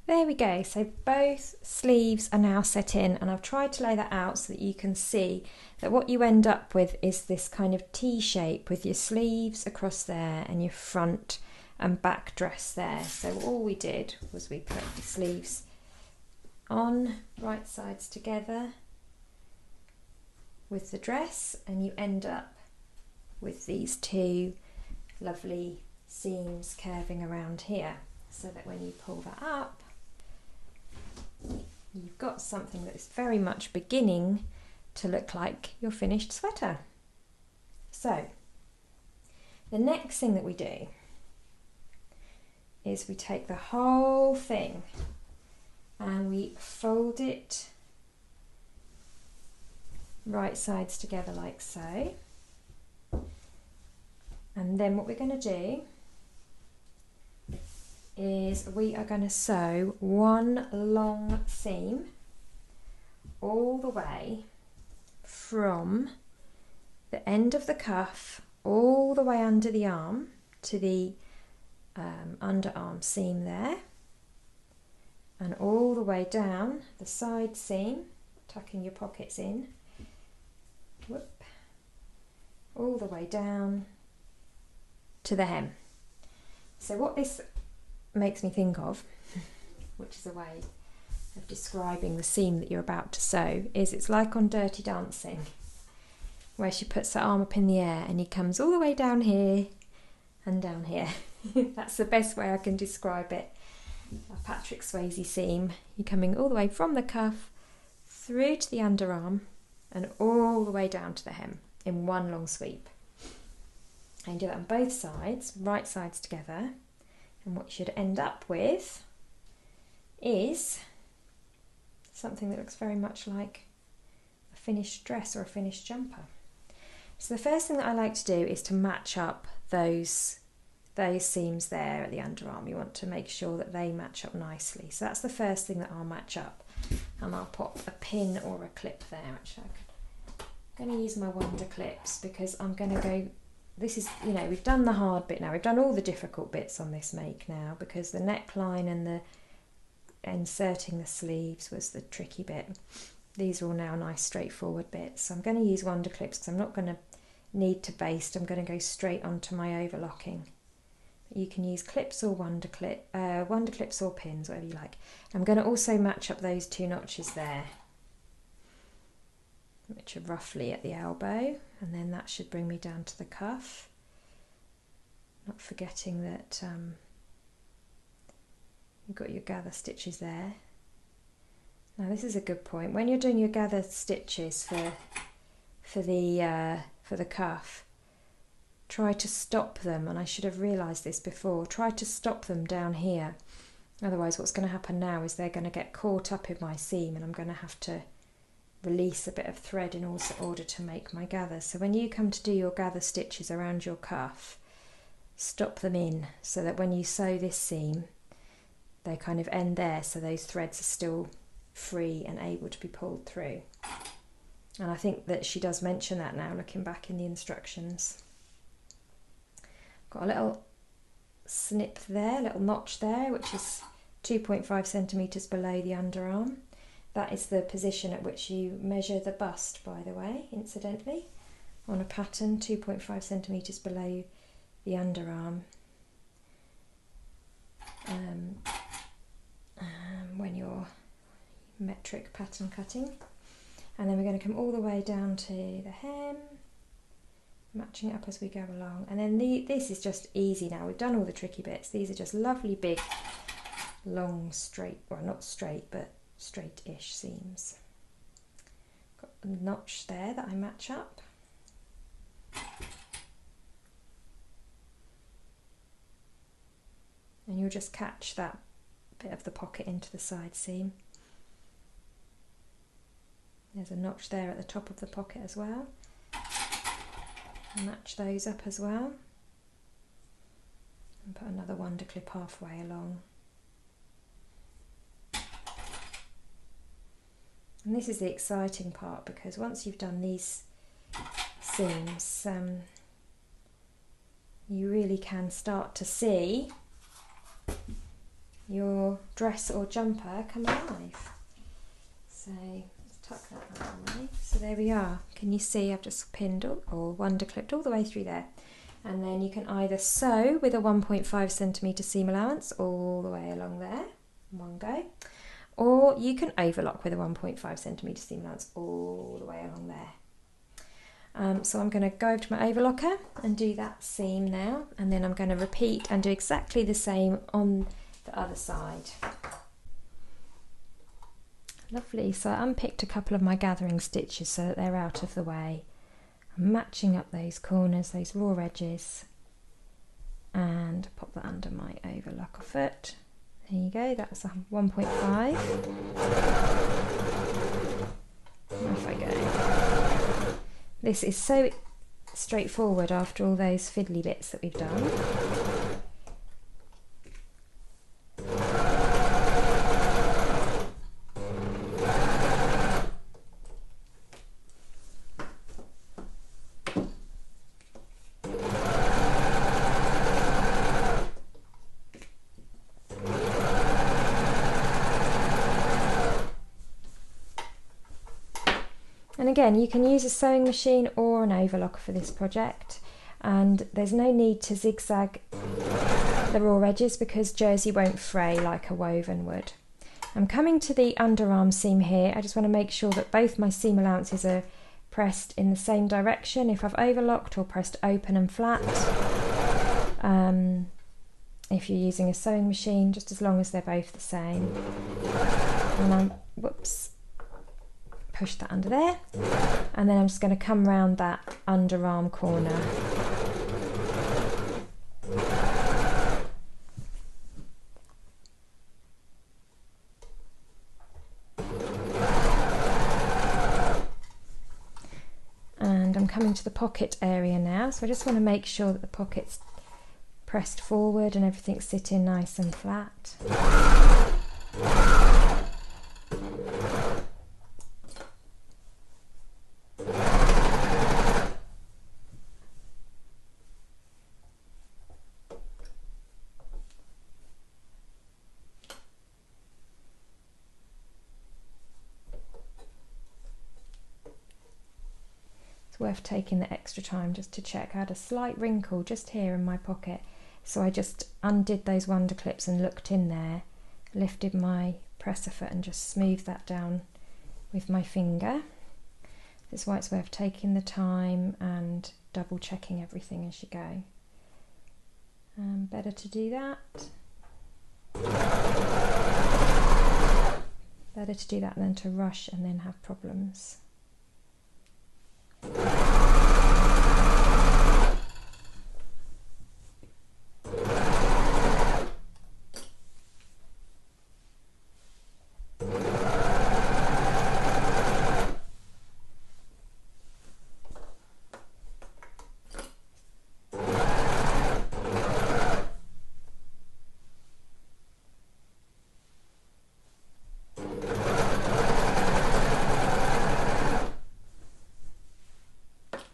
There we go, so both sleeves are now set in, and I've tried to lay that out so that you can see that what you end up with is this kind of T shape with your sleeves across there and your front and back dress there. So all we did was we put the sleeves on right sides together with the dress, and you end up with these two lovely seams curving around here, so that when you pull that up, you've got something that is very much beginning to look like your finished sweater. So the next thing that we do is we take the whole thing and we fold it right sides together like so. And then what we're going to do is we are going to sew one long seam all the way from the end of the cuff all the way under the arm to the underarm seam there, and all the way down the side seam, tucking your pockets in, whoop, all the way down to the hem. So what this makes me think of, which is a way of describing the seam that you're about to sew, is it's like on Dirty Dancing, where she puts her arm up in the air and he comes all the way down here and down here. That's the best way I can describe it. A Patrick Swayze seam. You're coming all the way from the cuff through to the underarm and all the way down to the hem in one long sweep. And you do that on both sides, right sides together. And what you should end up with is something that looks very much like a finished dress or a finished jumper. So the first thing that I like to do is to match up those seams there at the underarm. You want to make sure that they match up nicely. So that's the first thing that I'll match up. And I'll pop a pin or a clip there. Actually, I'm going to use my Wonder Clips because I'm going to go. This is, you know, we've done the hard bit now. We've done all the difficult bits on this make now, because the neckline and the inserting the sleeves was the tricky bit. These are all now nice straightforward bits. So I'm going to use Wonder Clips because I'm not going to need to baste. I'm going to go straight onto my overlocking. You can use clips or Wonder Clips or pins, whatever you like. I'm going to also match up those two notches there, which are roughly at the elbow, and then that should bring me down to the cuff. Not forgetting that you've got your gather stitches there. Now this is a good point. When you're doing your gather stitches for the cuff, try to stop them, and I should have realised this before, try to stop them down here. Otherwise what's going to happen now is they're going to get caught up in my seam and I'm going to have to release a bit of thread in order to make my gather. So when you come to do your gather stitches around your cuff, stop them in so that when you sew this seam they kind of end there, so those threads are still free and able to be pulled through. And I think that she does mention that now, looking back in the instructions. Got a little snip there, a little notch there, which is 2.5 centimetres below the underarm. That is the position at which you measure the bust, by the way, incidentally, on a pattern, 2.5 centimetres below the underarm. When you're metric pattern cutting. And then we're going to come all the way down to the hem, matching it up as we go along. And then this is just easy now. We've done all the tricky bits. These are just lovely big, long, straight, well not straight, but straight-ish seams. Got a notch there that I match up. And you'll just catch that bit of the pocket into the side seam. There's a notch there at the top of the pocket as well. Match those up as well. And put another Wonder Clip halfway along. And this is the exciting part, because once you've done these seams, you really can start to see your dress or jumper come alive. So let's tuck that out of the way. So there we are. Can you see I've just pinned or wonder clipped all the way through there. And then you can either sew with a 1.5 centimetre seam allowance all the way along there in one go, or you can overlock with a 1.5 centimetre seam allowance all the way along there. So I'm going to go over to my overlocker and do that seam now, and then I'm going to repeat and do exactly the same on the other side. Lovely, so I unpicked a couple of my gathering stitches so that they're out of the way. I'm matching up those corners, those raw edges, and pop that under my overlocker foot. There you go, that's a 1.5. Off I go. This is so straightforward after all those fiddly bits that we've done. And again, you can use a sewing machine or an overlocker for this project, and there's no need to zigzag the raw edges because jersey won't fray like a woven would. I'm coming to the underarm seam here. I just want to make sure that both my seam allowances are pressed in the same direction if I've overlocked, or pressed open and flat. If you're using a sewing machine, just as long as they're both the same. And I'm, whoops, push that under there, and then I'm just going to come round that underarm corner. And I'm coming to the pocket area now, so I just want to make sure that the pocket's pressed forward and everything's sitting nice and flat. It's worth taking the extra time just to check. I had a slight wrinkle just here in my pocket, so I just undid those wonder clips and looked in there, lifted my presser foot and just smoothed that down with my finger. That's why it's worth taking the time and double checking everything as you go. Better to do that. Better to do that than to rush and then have problems.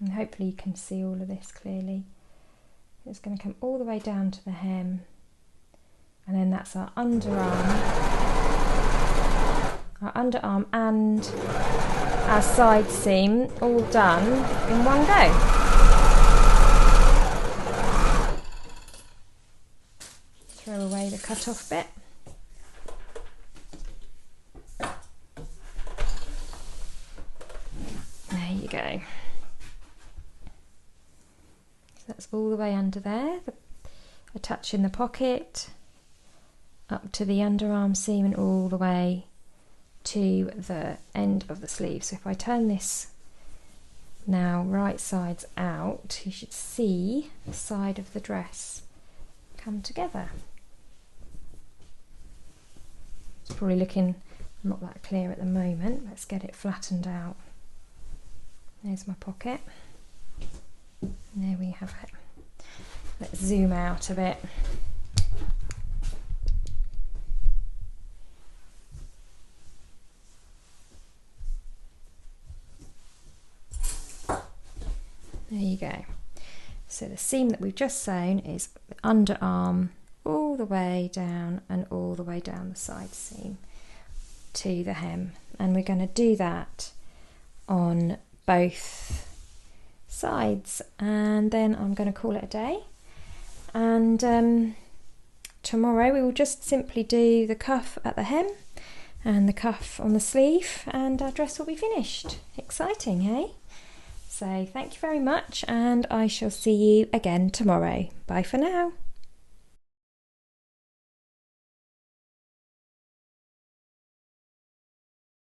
And hopefully you can see all of this clearly. It's going to come all the way down to the hem, and then that's our underarm and our side seam all done in one go. Throw away the cut off bit. There you go. That's all the way under there, a touch in the pocket, up to the underarm seam and all the way to the end of the sleeve. So if I turn this now right sides out, you should see the side of the dress come together. It's probably looking not that clear at the moment. Let's get it flattened out. There's my pocket. And there we have it. Let's zoom out a bit. There you go. So the seam that we've just sewn is the underarm all the way down and all the way down the side seam to the hem, and we're going to do that on both sides, and then I'm going to call it a day. And tomorrow we will just simply do the cuff at the hem and the cuff on the sleeve, and our dress will be finished. Exciting, hey? So thank you very much, and I shall see you again tomorrow. Bye for now.